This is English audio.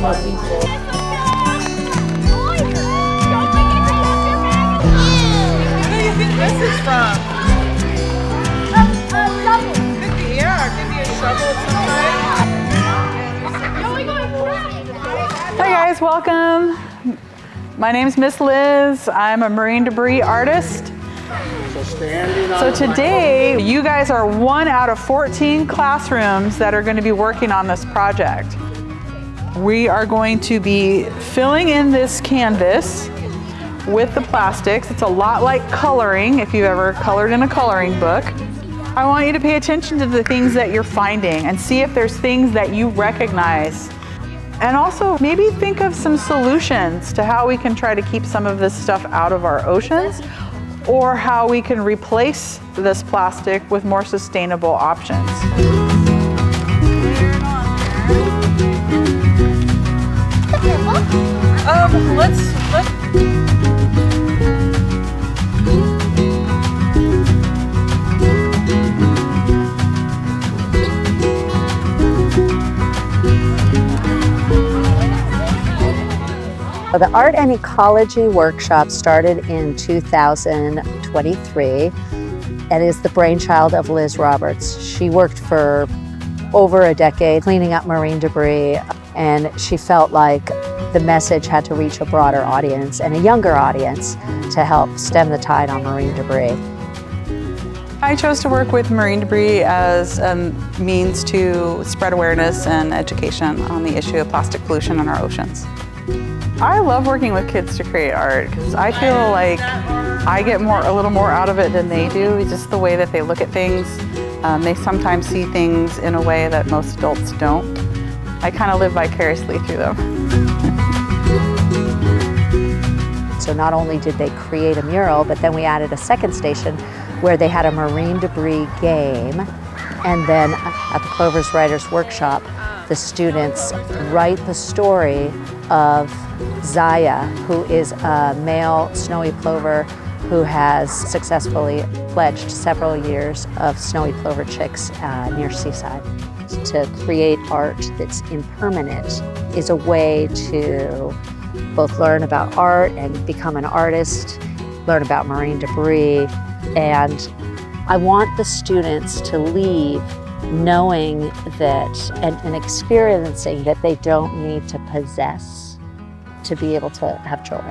more people. Where do you think this is from? Could be, yeah, could be a shovel of some kind. Hi guys, welcome. My name's Miss Liz. I'm a marine debris artist. So today, you guys are 1 out of 14 classrooms that are going to be working on this project. We are going to be filling in this canvas with the plastics. It's a lot like coloring, if you've ever colored in a coloring book. I want you to pay attention to the things that you're finding and see if there's things that you recognize. And also maybe think of some solutions to how we can try to keep some of this stuff out of our oceans, or how we can replace this plastic with more sustainable options. The Art and Ecology Workshop started in 2023 and is the brainchild of Liz Roberts. She worked for over a decade cleaning up marine debris, and she felt like the message had to reach a broader audience and a younger audience to help stem the tide on marine debris. I chose to work with marine debris as a means to spread awareness and education on the issue of plastic pollution in our oceans. I love working with kids to create art because I feel like I get a little more out of it than they do. It's just the way that they look at things. They sometimes see things in a way that most adults don't. I kind of live vicariously through them. So not only did they create a mural, but then we added a second station where they had a marine debris game. And then at the Plover's Writers Workshop, the students write the story of Zaya, who is a male snowy plover who has successfully fledged several years of snowy plover chicks near Seaside. To create art that's impermanent is a way to both learn about art and become an artist, learn about marine debris, and I want the students to leave knowing that and experiencing that they don't need to possess to be able to have joy.